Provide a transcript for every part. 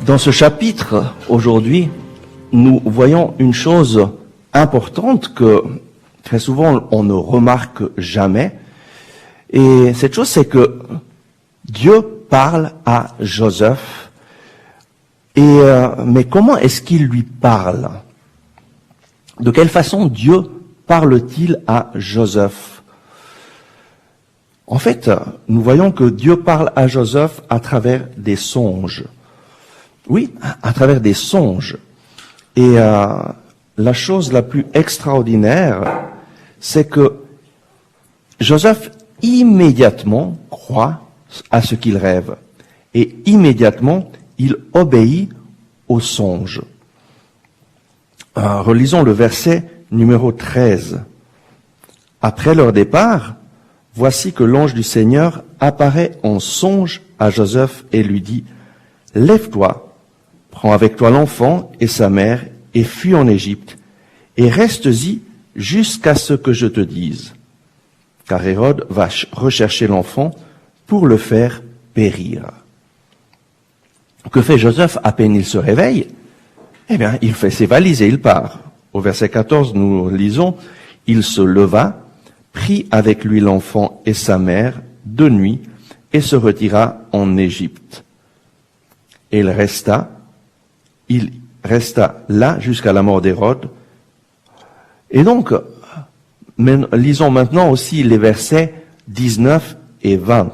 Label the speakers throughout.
Speaker 1: Dans ce chapitre, aujourd'hui, nous voyons une chose importante que très souvent on ne remarque jamais. Et cette chose, c'est que Dieu parle à Joseph. Mais comment est-ce qu'il lui parle? De quelle façon Dieu parle-t-il à Joseph? En fait, nous voyons que Dieu parle à Joseph à travers des songes. Oui, à travers des songes. Et la chose la plus extraordinaire, c'est que Joseph immédiatement croit à ce qu'il rêve. Et immédiatement, il obéit aux songes. Relisons le verset numéro 13. Après leur départ, voici que l'ange du Seigneur apparaît en songe à Joseph et lui dit, « Lève-toi, prends avec toi l'enfant et sa mère et fuis en Égypte, et restes-y jusqu'à ce que je te dise. Car Hérode va rechercher l'enfant pour le faire périr. » Que fait Joseph à peine il se réveille? Eh bien, il fait ses valises et il part. Au verset 14, nous lisons, « Il se leva, prit avec lui l'enfant et sa mère de nuit et se retira en Égypte. Et il resta là jusqu'à la mort d'Hérode. » Et donc, lisons maintenant aussi les versets 19 et 20.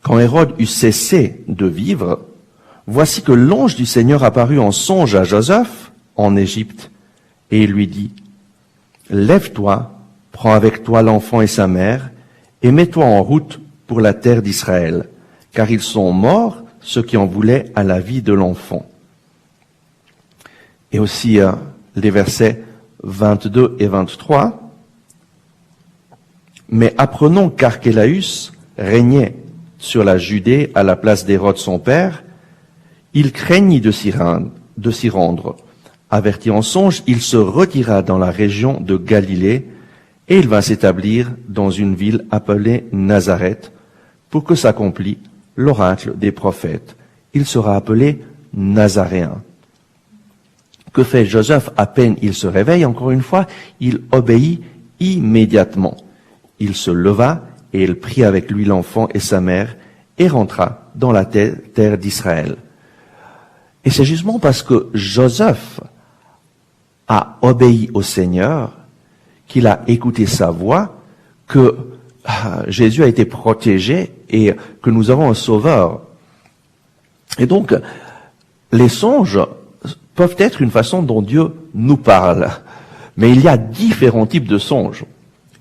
Speaker 1: Quand Hérode eut cessé de vivre, voici que l'ange du Seigneur apparut en songe à Joseph en Égypte, et il lui dit, « Lève-toi, prends avec toi l'enfant et sa mère, et mets-toi en route pour la terre d'Israël, car ils sont morts ceux qui en voulaient à la vie de l'enfant. » Et aussi les versets 22 et 23. « Mais apprenons qu'Archélaüs régnait sur la Judée à la place d'Hérode son père, il craignit de s'y rendre. Averti en songe, il se retira dans la région de Galilée et il va s'établir dans une ville appelée Nazareth pour que s'accomplisse l'oracle des prophètes. Il sera appelé Nazaréen. » Que fait Joseph à peine il se réveille? Encore une fois, il obéit immédiatement. Il se leva et il prit avec lui l'enfant et sa mère et rentra dans la terre d'Israël. Et c'est justement parce que Joseph a obéi au Seigneur, qu'il a écouté sa voix, que Jésus a été protégé et que nous avons un sauveur. Et donc, les songes peuvent être une façon dont Dieu nous parle. Mais il y a différents types de songes.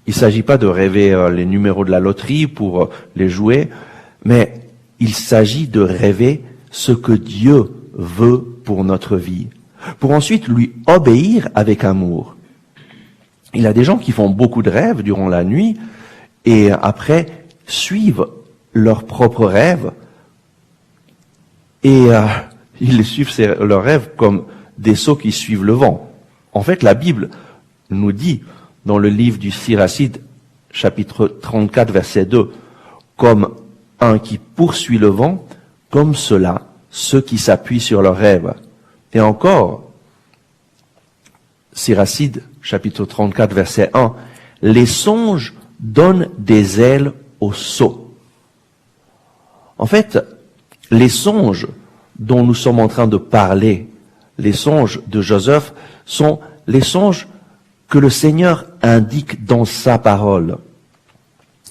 Speaker 1: Il ne s'agit pas de rêver les numéros de la loterie pour les jouer, mais il s'agit de rêver ce que Dieu veut pour notre vie, pour ensuite lui obéir avec amour. Il y a des gens qui font beaucoup de rêves durant la nuit et après suivent leurs propres rêves et ils suivent leurs rêves comme des seaux qui suivent le vent. En fait, la Bible nous dit dans le livre du Siracide, chapitre 34, verset 2, comme un qui poursuit le vent, comme cela, ceux qui s'appuient sur leurs rêves. Et encore, Siracide, chapitre 34, verset 1, les songes donnent des ailes aux sots. En fait, les songes dont nous sommes en train de parler, les songes de Joseph, sont les songes que le Seigneur indique dans sa parole.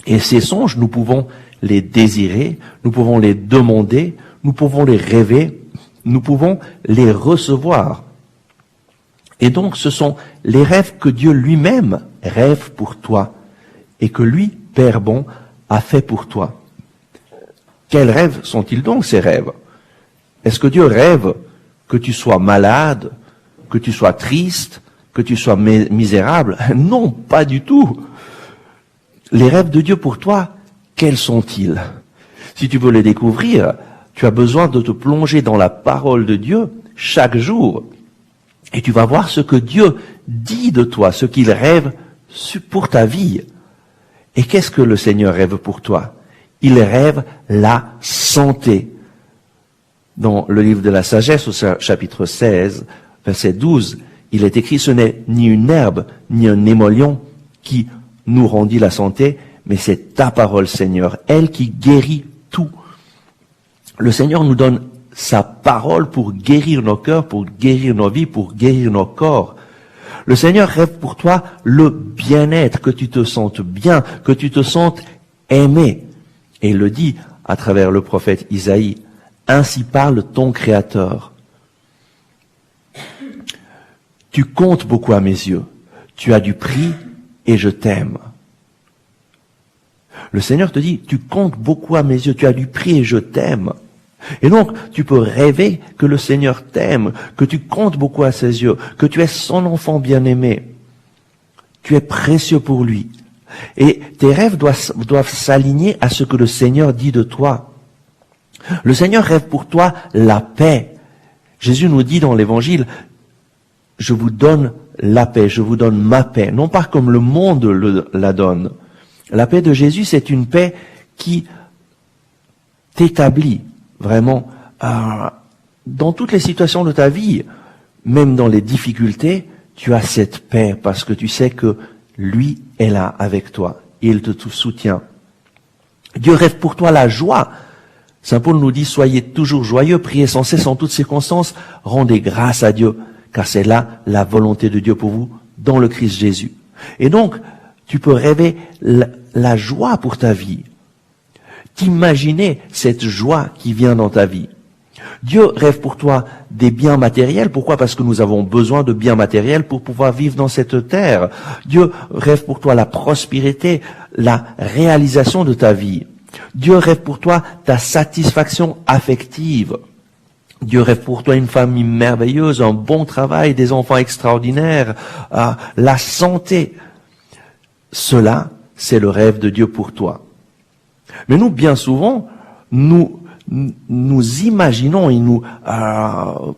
Speaker 1: Et ces songes, nous pouvons les désirer, nous pouvons les demander, nous pouvons les rêver, nous pouvons les recevoir. Et donc, ce sont les rêves que Dieu lui-même rêve pour toi et que lui, Père bon, a fait pour toi. Quels rêves sont-ils donc, ces rêves? Est-ce que Dieu rêve que tu sois malade, que tu sois triste, que tu sois misérable? Non, pas du tout. Les rêves de Dieu pour toi, quels sont-ils? Si tu veux les découvrir, tu as besoin de te plonger dans la parole de Dieu chaque jour. Et tu vas voir ce que Dieu dit de toi, ce qu'il rêve pour ta vie. Et qu'est-ce que le Seigneur rêve pour toi? Il rêve la santé. Dans le livre de la sagesse, au chapitre 16, verset 12, il est écrit, ce n'est ni une herbe, ni un émollient qui nous rendit la santé, mais c'est ta parole, Seigneur, elle qui guérit tout. Le Seigneur nous donne sa parole pour guérir nos cœurs, pour guérir nos vies, pour guérir nos corps. Le Seigneur rêve pour toi le bien-être, que tu te sentes bien, que tu te sentes aimé. Et il le dit à travers le prophète Isaïe, ainsi parle ton Créateur. Tu comptes beaucoup à mes yeux, tu as du prix et je t'aime. Le Seigneur te dit, tu comptes beaucoup à mes yeux, tu as du prix et je t'aime. Et donc, tu peux rêver que le Seigneur t'aime, que tu comptes beaucoup à ses yeux, que tu es son enfant bien-aimé. Tu es précieux pour lui. Et tes rêves doivent s'aligner à ce que le Seigneur dit de toi. Le Seigneur rêve pour toi la paix. Jésus nous dit dans l'Évangile, je vous donne la paix, je vous donne ma paix, non pas comme le monde la donne. La paix de Jésus, c'est une paix qui t'établit vraiment dans toutes les situations de ta vie, même dans les difficultés, tu as cette paix parce que tu sais que lui est là avec toi et il te soutient. Dieu rêve pour toi la joie. Saint Paul nous dit, soyez toujours joyeux, priez sans cesse en toutes circonstances, rendez grâce à Dieu, car c'est là la volonté de Dieu pour vous, dans le Christ Jésus. Et donc, tu peux rêver la joie pour ta vie. T'imaginer cette joie qui vient dans ta vie. Dieu rêve pour toi des biens matériels. Pourquoi? Parce que nous avons besoin de biens matériels pour pouvoir vivre dans cette terre. Dieu rêve pour toi la prospérité, la réalisation de ta vie. Dieu rêve pour toi ta satisfaction affective. Dieu rêve pour toi une famille merveilleuse, un bon travail, des enfants extraordinaires, la santé. Cela, c'est le rêve de Dieu pour toi. Mais nous, bien souvent, nous imaginons et nous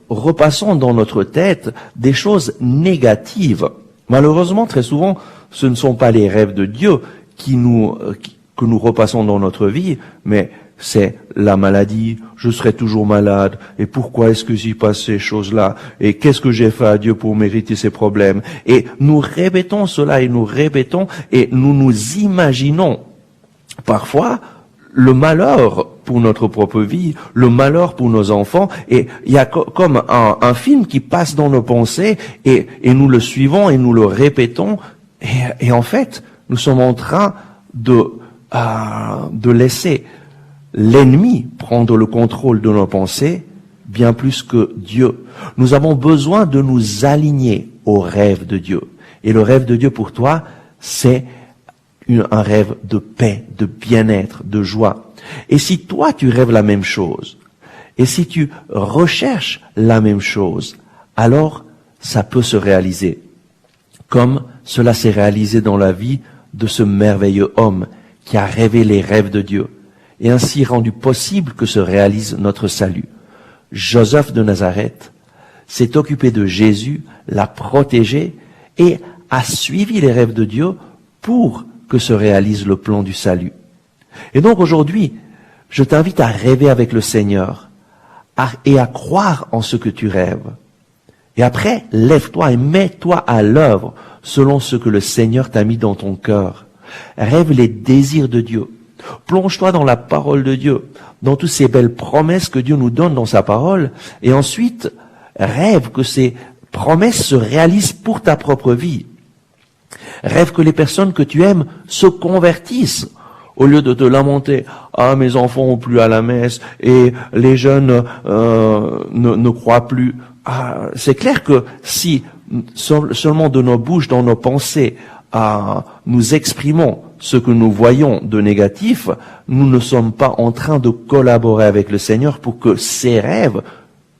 Speaker 1: repassons dans notre tête des choses négatives. Malheureusement, très souvent, ce ne sont pas les rêves de Dieu que nous repassons dans notre vie, mais c'est la maladie, je serai toujours malade, et pourquoi est-ce que j'y passe ces choses-là, et qu'est-ce que j'ai fait à Dieu pour mériter ces problèmes. Et nous répétons cela, et nous répétons, et nous imaginons parfois le malheur pour notre propre vie, le malheur pour nos enfants, et il y a comme un film qui passe dans nos pensées, et nous le suivons, et nous le répétons, et en fait, nous sommes en train de laisser l'ennemi prendre le contrôle de nos pensées bien plus que Dieu. Nous avons besoin de nous aligner au rêve de Dieu. Et le rêve de Dieu pour toi, c'est un rêve de paix, de bien-être, de joie. Et si toi tu rêves la même chose, et si tu recherches la même chose, alors ça peut se réaliser. Comme cela s'est réalisé dans la vie de ce merveilleux homme qui a rêvé les rêves de Dieu et ainsi rendu possible que se réalise notre salut. Joseph de Nazareth s'est occupé de Jésus, l'a protégé et a suivi les rêves de Dieu pour que se réalise le plan du salut. Et donc aujourd'hui, je t'invite à rêver avec le Seigneur et à croire en ce que tu rêves. Et après, lève-toi et mets-toi à l'œuvre selon ce que le Seigneur t'a mis dans ton cœur. Rêve les désirs de Dieu. Plonge-toi dans la parole de Dieu, dans toutes ces belles promesses que Dieu nous donne dans sa parole, et ensuite, rêve que ces promesses se réalisent pour ta propre vie. Rêve que les personnes que tu aimes se convertissent, au lieu de te lamenter, « Ah, mes enfants ont plus à la messe, et les jeunes ne croient plus. » C'est clair que si seulement de nos bouches, dans nos pensées, nous exprimons ce que nous voyons de négatif, nous ne sommes pas en train de collaborer avec le Seigneur pour que ses rêves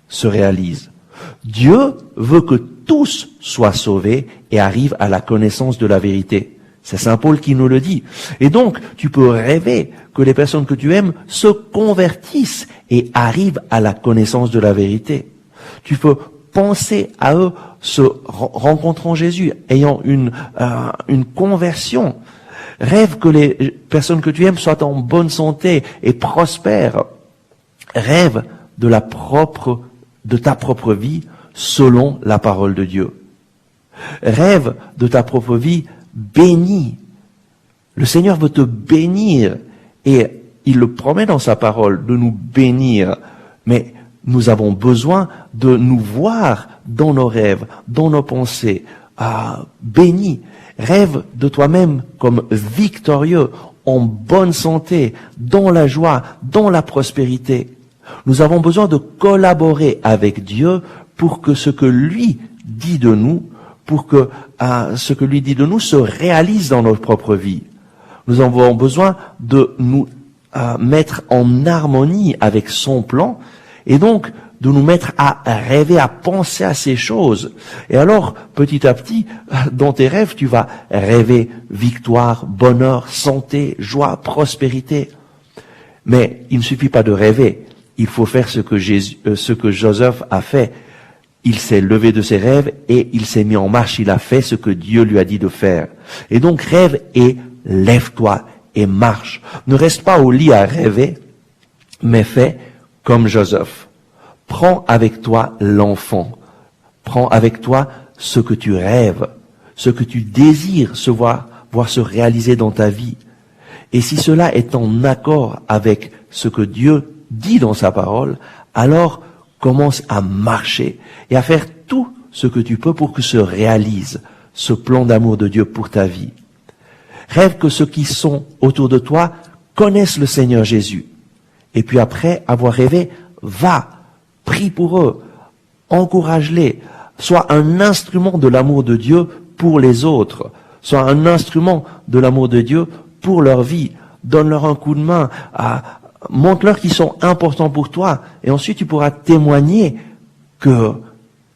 Speaker 1: se réalisent. Dieu veut que tous soient sauvés et arrivent à la connaissance de la vérité. C'est Saint Paul qui nous le dit. Et donc, tu peux rêver que les personnes que tu aimes se convertissent et arrivent à la connaissance de la vérité. Tu peux penser à eux se rencontrant Jésus, ayant une conversion. Rêve que les personnes que tu aimes soient en bonne santé et prospèrent. Rêve de ta propre vie selon la parole de Dieu. Rêve de ta propre vie bénie. Le Seigneur veut te bénir et il le promet dans sa parole de nous bénir. Mais nous avons besoin de nous voir dans nos rêves, dans nos pensées, bénis. Rêve de toi-même comme victorieux, en bonne santé, dans la joie, dans la prospérité. Nous avons besoin de collaborer avec Dieu pour que ce que lui dit de nous, se réalise dans notre propre vie. Nous avons besoin de nous mettre en harmonie avec son plan et donc de nous mettre à rêver, à penser à ces choses. Et alors, petit à petit, dans tes rêves, tu vas rêver victoire, bonheur, santé, joie, prospérité. Mais il ne suffit pas de rêver. Il faut faire ce que Joseph a fait. Il s'est levé de ses rêves et il s'est mis en marche. Il a fait ce que Dieu lui a dit de faire. Et donc, rêve et lève-toi et marche. Ne reste pas au lit à rêver, mais fais comme Joseph. Prends avec toi l'enfant. Prends avec toi ce que tu rêves, ce que tu désires voir se réaliser dans ta vie. Et si cela est en accord avec ce que Dieu dit dans sa parole, alors commence à marcher et à faire tout ce que tu peux pour que se réalise ce plan d'amour de Dieu pour ta vie. Rêve que ceux qui sont autour de toi connaissent le Seigneur Jésus. Et puis après avoir rêvé, va, prie pour eux, encourage-les, sois un instrument de l'amour de Dieu pour les autres, sois un instrument de l'amour de Dieu pour leur vie, donne-leur un coup de main, montre-leur qu'ils sont importants pour toi, et ensuite tu pourras témoigner que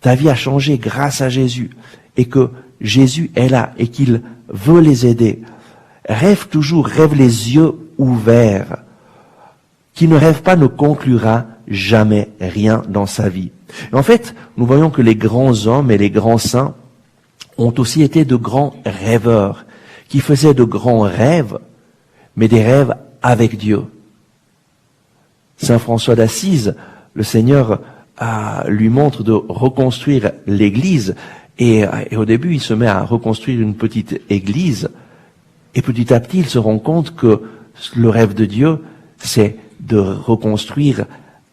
Speaker 1: ta vie a changé grâce à Jésus, et que Jésus est là, et qu'il veut les aider. Rêve toujours, rêve les yeux ouverts. Qui ne rêve pas ne conclura jamais rien dans sa vie. Et en fait, nous voyons que les grands hommes et les grands saints ont aussi été de grands rêveurs, qui faisaient de grands rêves, mais des rêves avec Dieu. Saint François d'Assise, le Seigneur lui montre de reconstruire l'église, et au début, il se met à reconstruire une petite église, et petit à petit, il se rend compte que le rêve de Dieu, c'est de reconstruire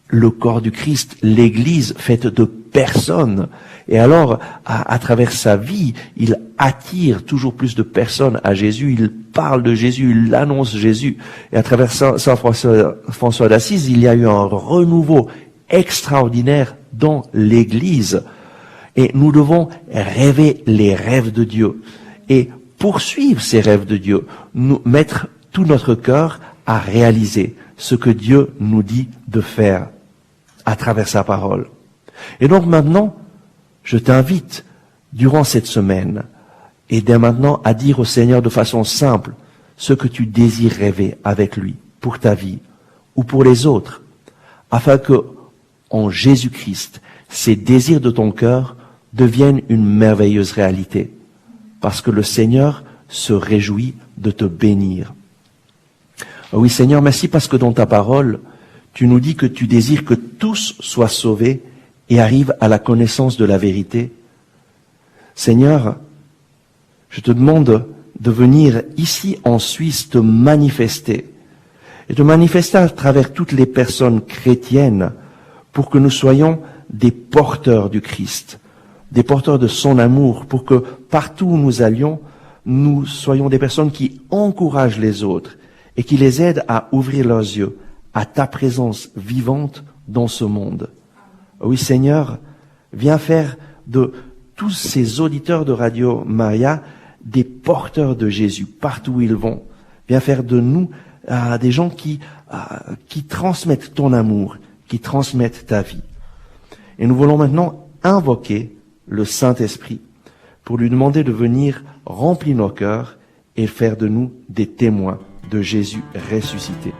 Speaker 1: le corps du Christ, l'église faite de personnes. Et alors, à travers sa vie, il attire toujours plus de personnes à Jésus, il parle de Jésus, il annonce Jésus. Et à travers Saint François d'Assise, il y a eu un renouveau extraordinaire dans l'église. Et nous devons rêver les rêves de Dieu. Et poursuivre ces rêves de Dieu, nous mettre tout notre cœur à réaliser ce que Dieu nous dit de faire à travers sa parole. Et donc maintenant, je t'invite, durant cette semaine, et dès maintenant, à dire au Seigneur de façon simple ce que tu désires rêver avec lui, pour ta vie, ou pour les autres, afin que, en Jésus-Christ, ces désirs de ton cœur deviennent une merveilleuse réalité, parce que le Seigneur se réjouit de te bénir. Oui, Seigneur, merci parce que dans ta parole, tu nous dis que tu désires que tous soient sauvés et arrivent à la connaissance de la vérité. Seigneur, je te demande de venir ici en Suisse te manifester, et te manifester à travers toutes les personnes chrétiennes pour que nous soyons des porteurs du Christ, des porteurs de son amour, pour que partout où nous allions, nous soyons des personnes qui encouragent les autres et qui les aident à ouvrir leurs yeux à ta présence vivante dans ce monde. Oui, Seigneur, viens faire de tous ces auditeurs de Radio Maria des porteurs de Jésus partout où ils vont. Viens faire de nous des gens qui transmettent ton amour, qui transmettent ta vie. Et nous voulons maintenant invoquer le Saint-Esprit pour lui demander de venir remplir nos cœurs et faire de nous des témoins de Jésus ressuscité.